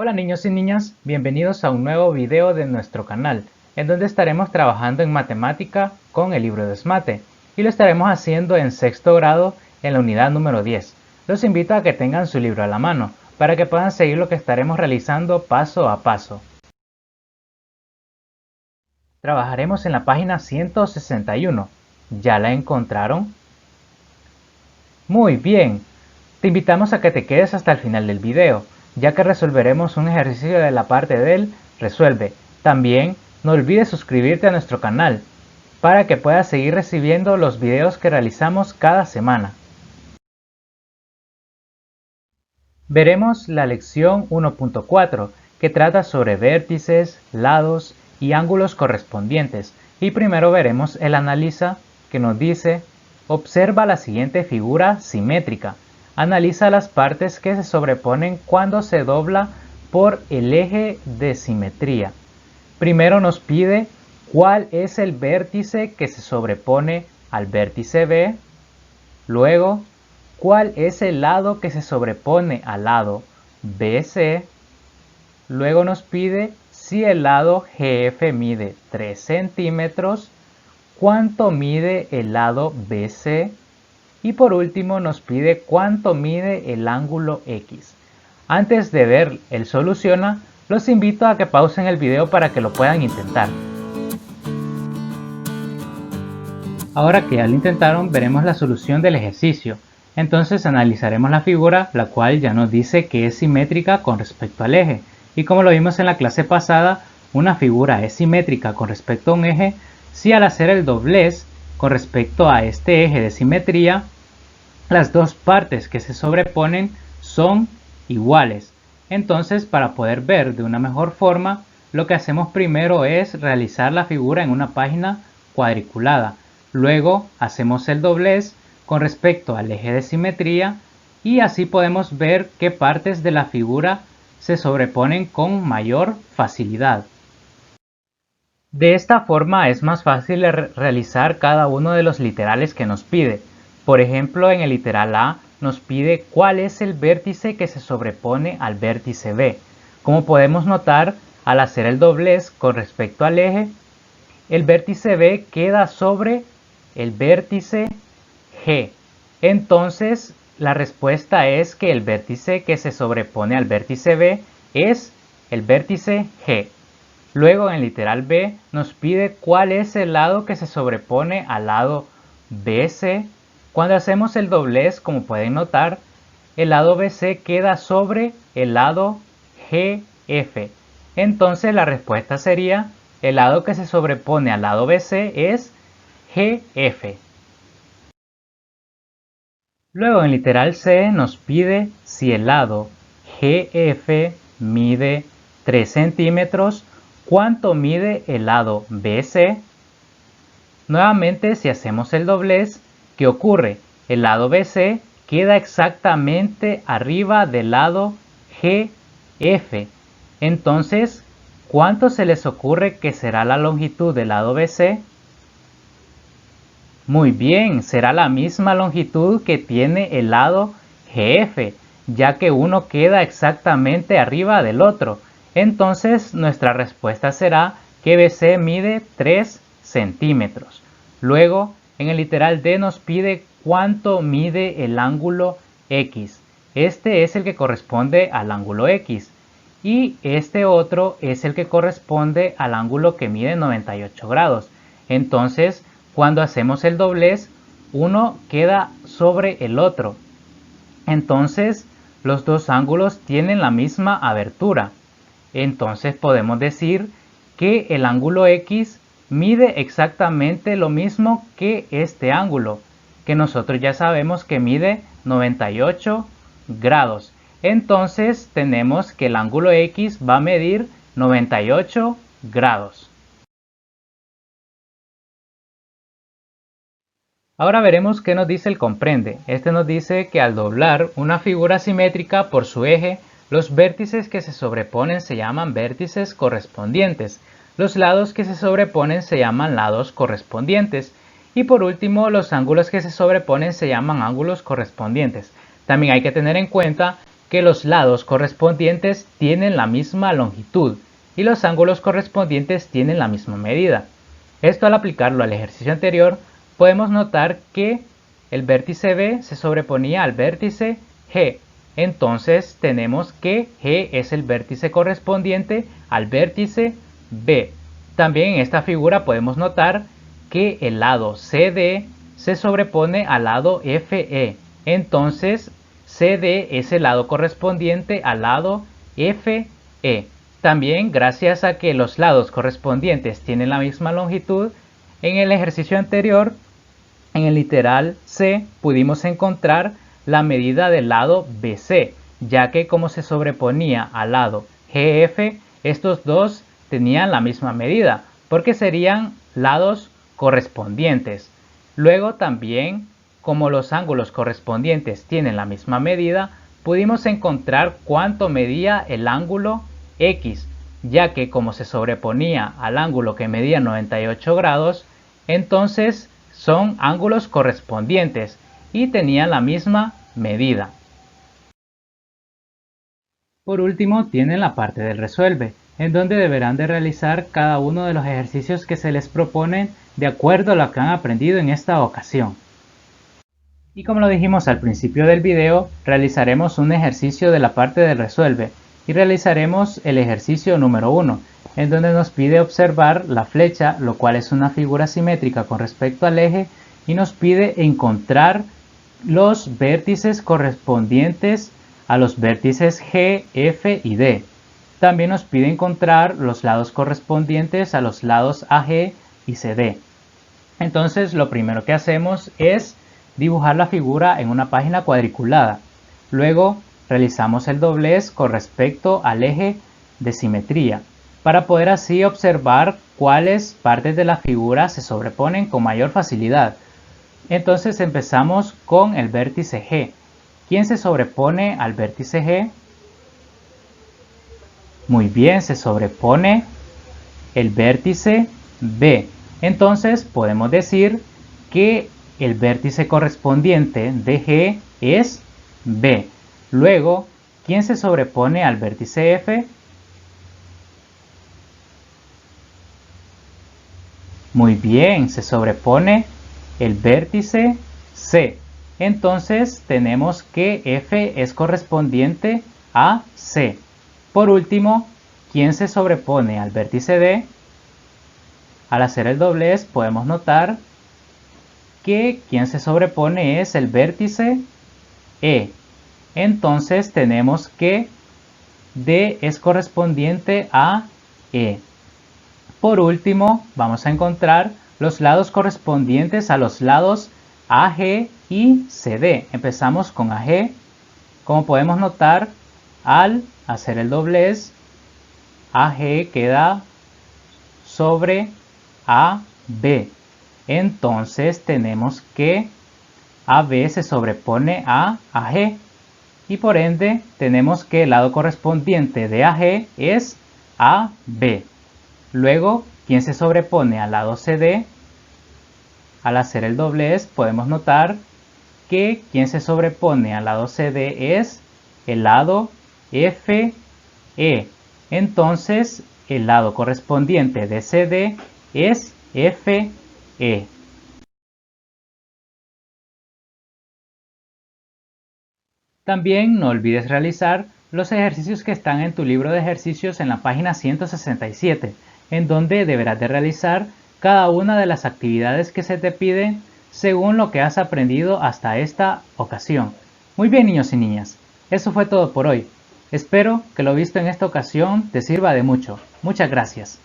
Hola niños y niñas, bienvenidos a un nuevo video de nuestro canal, en donde estaremos trabajando en matemática con el libro de Smate, y lo estaremos haciendo en sexto grado en la unidad número 10. Los invito a que tengan su libro a la mano, para que puedan seguir lo que estaremos realizando paso a paso. Trabajaremos en la página 161. ¿Ya la encontraron? Muy bien, te invitamos a que te quedes hasta el final del video, ya que resolveremos un ejercicio de la parte del Resuelve. También no olvides suscribirte a nuestro canal, para que puedas seguir recibiendo los videos que realizamos cada semana. Veremos la lección 1.4, que trata sobre vértices, lados y ángulos correspondientes, y primero veremos el analiza, que nos dice: observa la siguiente figura simétrica. Analiza las partes que se sobreponen cuando se dobla por el eje de simetría. Primero nos pide cuál es el vértice que se sobrepone al vértice B. Luego, cuál es el lado que se sobrepone al lado BC. Luego nos pide si el lado GF mide 3 centímetros, cuánto mide el lado BC. Y por último nos pide cuánto mide el ángulo X. Antes de ver el soluciona, los invito a que pausen el video para que lo puedan intentar. Ahora que ya lo intentaron, veremos la solución del ejercicio. Entonces analizaremos la figura, la cual ya nos dice que es simétrica con respecto al eje. Y como lo vimos en la clase pasada, una figura es simétrica con respecto a un eje si al hacer el doblez con respecto a este eje de simetría, las dos partes que se sobreponen son iguales. Entonces, para poder ver de una mejor forma, lo que hacemos primero es realizar la figura en una página cuadriculada. Luego hacemos el doblez con respecto al eje de simetría y así podemos ver qué partes de la figura se sobreponen con mayor facilidad. De esta forma es más fácil realizar cada uno de los literales que nos pide. Por ejemplo, en el literal A nos pide cuál es el vértice que se sobrepone al vértice B. Como podemos notar, al hacer el doblez con respecto al eje, el vértice B queda sobre el vértice G. Entonces, la respuesta es que el vértice que se sobrepone al vértice B es el vértice G. Luego, en el literal B, nos pide cuál es el lado que se sobrepone al lado BC. Cuando hacemos el doblez, como pueden notar, el lado BC queda sobre el lado GF. Entonces la respuesta sería: el lado que se sobrepone al lado BC es GF. Luego en literal C nos pide si el lado GF mide 3 centímetros, ¿cuánto mide el lado BC? Nuevamente, si hacemos el doblez, ¿qué ocurre? El lado BC queda exactamente arriba del lado GF. Entonces, ¿cuánto se les ocurre que será la longitud del lado BC? Muy bien, será la misma longitud que tiene el lado GF, ya que uno queda exactamente arriba del otro. Entonces, nuestra respuesta será que BC mide 3 centímetros. Luego, en el literal D nos pide cuánto mide el ángulo X. Este es el que corresponde al ángulo X. Y este otro es el que corresponde al ángulo que mide 98 grados. Entonces, cuando hacemos el doblez, uno queda sobre el otro. Entonces, los dos ángulos tienen la misma abertura. Entonces podemos decir que el ángulo X mide exactamente lo mismo que este ángulo, que nosotros ya sabemos que mide 98 grados. Entonces tenemos que el ángulo X va a medir 98 grados. Ahora veremos qué nos dice el comprende. Este nos dice que al doblar una figura simétrica por su eje, los vértices que se sobreponen se llaman vértices correspondientes. Los lados que se sobreponen se llaman lados correspondientes. Y por último, los ángulos que se sobreponen se llaman ángulos correspondientes. También hay que tener en cuenta que los lados correspondientes tienen la misma longitud y los ángulos correspondientes tienen la misma medida. Esto, al aplicarlo al ejercicio anterior, podemos notar que el vértice B se sobreponía al vértice G. Entonces tenemos que G es el vértice correspondiente al vértice B. También en esta figura podemos notar que el lado CD se sobrepone al lado FE. Entonces CD es el lado correspondiente al lado FE. También, gracias a que los lados correspondientes tienen la misma longitud, en el ejercicio anterior, en el literal C, pudimos encontrar la medida del lado BC, ya que como se sobreponía al lado GF, estos dos tenían la misma medida, porque serían lados correspondientes. Luego también, como los ángulos correspondientes tienen la misma medida, pudimos encontrar cuánto medía el ángulo X, ya que como se sobreponía al ángulo que medía 98 grados, entonces son ángulos correspondientes y tenían la misma medida. Por último, tienen la parte del resuelve, en donde deberán de realizar cada uno de los ejercicios que se les proponen de acuerdo a lo que han aprendido en esta ocasión. Y como lo dijimos al principio del video, realizaremos un ejercicio de la parte del resuelve y realizaremos el ejercicio número 1, en donde nos pide observar la flecha, lo cual es una figura simétrica con respecto al eje, y nos pide encontrar los vértices correspondientes a los vértices G, F y D. También nos pide encontrar los lados correspondientes a los lados AG y CD. Entonces lo primero que hacemos es dibujar la figura en una página cuadriculada. Luego realizamos el doblez con respecto al eje de simetría, para poder así observar cuáles partes de la figura se sobreponen con mayor facilidad. Entonces empezamos con el vértice G. ¿Quién se sobrepone al vértice G? Muy bien, se sobrepone el vértice B. Entonces podemos decir que el vértice correspondiente de G es B. Luego, ¿quién se sobrepone al vértice F? Muy bien, se sobrepone el vértice C. Entonces tenemos que F es correspondiente a C. Por último, ¿quién se sobrepone al vértice D? Al hacer el doblez podemos notar que quien se sobrepone es el vértice E. Entonces tenemos que D es correspondiente a E. Por último, vamos a encontrar los lados correspondientes a los lados AG y CD. Empezamos con AG. Como podemos notar, al hacer el doblez, AG queda sobre AB. Entonces tenemos que AB se sobrepone a AG. Y por ende tenemos que el lado correspondiente de AG es AB. Luego, ¿quién se sobrepone al lado CD? Al hacer el doblez podemos notar que quien se sobrepone al lado CD es el lado FE. Entonces el lado correspondiente de CD es FE. También no olvides realizar los ejercicios que están en tu libro de ejercicios en la página 167, en donde deberás de realizar cada una de las actividades que se te piden según lo que has aprendido hasta esta ocasión. Muy bien, niños y niñas, eso fue todo por hoy. Espero que lo visto en esta ocasión te sirva de mucho. Muchas gracias.